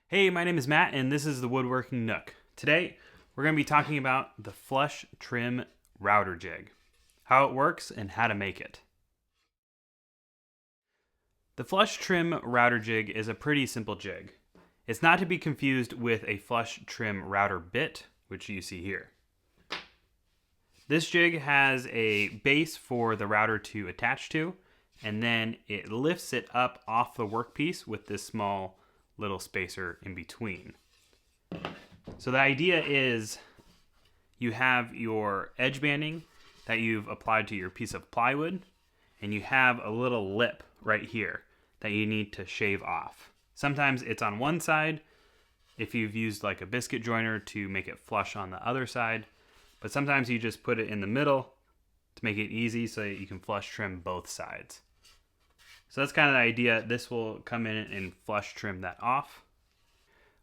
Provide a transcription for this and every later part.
Hey, my name is Matt, and this is the Woodworking Nook. Today, we're going to be talking about the flush trim router jig, how it works, and how to make it. The flush trim router jig is a pretty simple jig. It's not to be confused with a flush trim router bit, which you see here. This jig has a base for the router to attach to, and then it lifts it up off the workpiece with this small little spacer in between. So the idea is you have your edge banding that you've applied to your piece of plywood, and you have a little lip right here that you need to shave off. Sometimes it's on one side if you've used like a biscuit joiner to make it flush on the other side, but sometimes you just put it in the middle to make it easy so that you can flush trim both sides. So that's kind of the idea. This will come in and flush trim that off.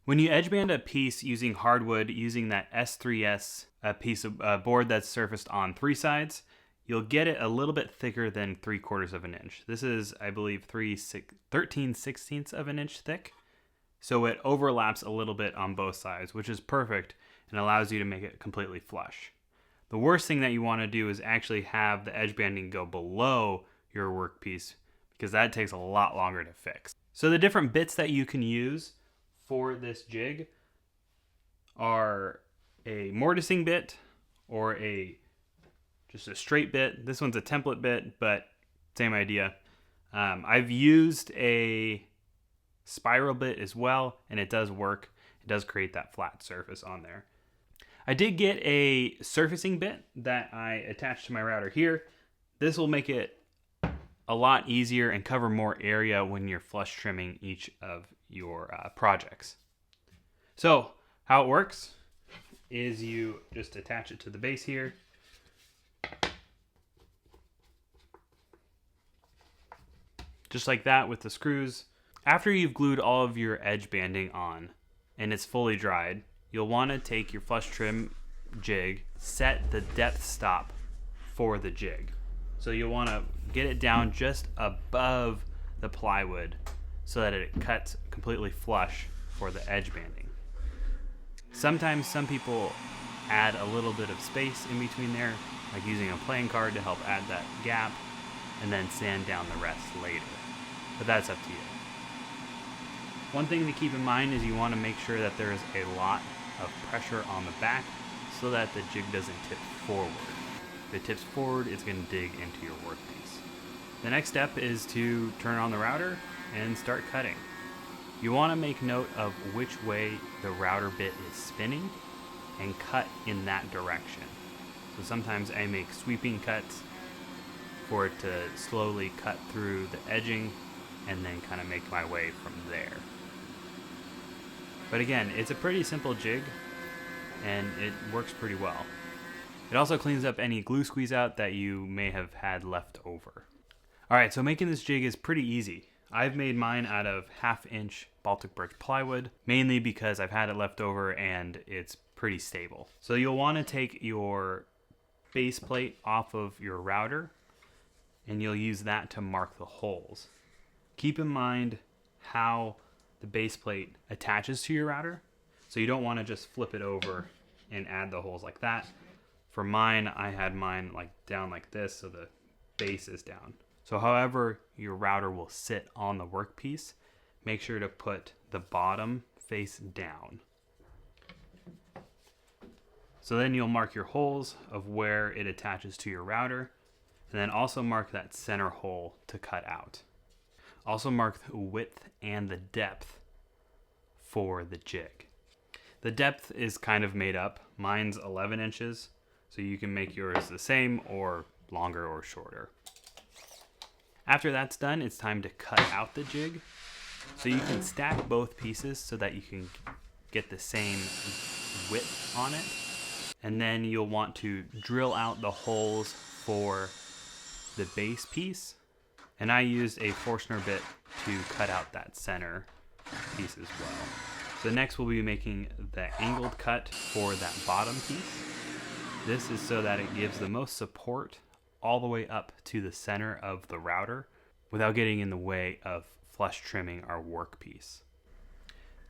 When you edge band a piece using hardwood, using that S3S piece of board that's surfaced on three sides, you'll get it a little bit thicker than 3/4 of an inch. This is, I believe, 13/16 of an inch thick. So it overlaps a little bit on both sides, which is perfect and allows you to make it completely flush. The worst thing that you want to do is actually have the edge banding go below your workpiece, because that takes a lot longer to fix. So the different bits that you can use for this jig are a mortising bit or just a straight bit. This one's a template bit, but same idea. I've used a spiral bit as well, and it does work. It does create that flat surface on there. I did get a surfacing bit that I attached to my router here. This will make it a lot easier and cover more area when you're flush trimming each of your projects. So how it works is you just attach it to the base here. Just like that with the screws. After you've glued all of your edge banding on and it's fully dried, you'll want to take your flush trim jig, set the depth stop for the jig. So you'll want to get it down just above the plywood so that it cuts completely flush for the edge banding. Sometimes some people add a little bit of space in between there, like using a playing card to help add that gap, and then sand down the rest later. But that's up to you. One thing to keep in mind is you want to make sure that there is a lot of pressure on the back so that the jig doesn't tip forward. If it tips forward, it's going to dig into your workpiece. The next step is to turn on the router and start cutting. You want to make note of which way the router bit is spinning and cut in that direction. So sometimes I make sweeping cuts for it to slowly cut through the edging and then kind of make my way from there. But again, it's a pretty simple jig and it works pretty well. It also cleans up any glue squeeze out that you may have had left over. Alright, so making this jig is pretty easy. I've made mine out of 1/2 inch Baltic Birch plywood, mainly because I've had it left over and it's pretty stable. So you'll want to take your base plate off of your router and you'll use that to mark the holes. Keep in mind how the base plate attaches to your router, so you don't want to just flip it over and add the holes like that. For mine, I had mine like down like this, so the base is down. So however your router will sit on the workpiece, make sure to put the bottom face down. So then you'll mark your holes of where it attaches to your router, and then also mark that center hole to cut out. Also mark the width and the depth for the jig. The depth is kind of made up. Mine's 11 inches, so you can make yours the same or longer or shorter. After that's done, it's time to cut out the jig. So you can stack both pieces so that you can get the same width on it. And then you'll want to drill out the holes for the base piece. And I used a Forstner bit to cut out that center piece as well. So next we'll be making the angled cut for that bottom piece. This is so that it gives the most support all the way up to the center of the router without getting in the way of flush trimming our workpiece.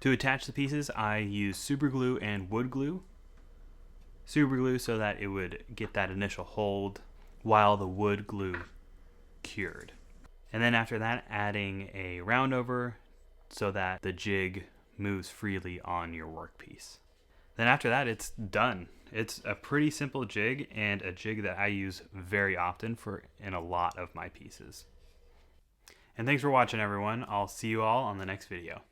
To attach the pieces, I use super glue and wood glue. Super glue so that it would get that initial hold while the wood glue cured. And then after that, adding a round over so that the jig moves freely on your workpiece. Then after that, it's done. It's a pretty simple jig, and a jig that I use very often in a lot of my pieces. And thanks for watching, everyone. I'll see you all on the next video.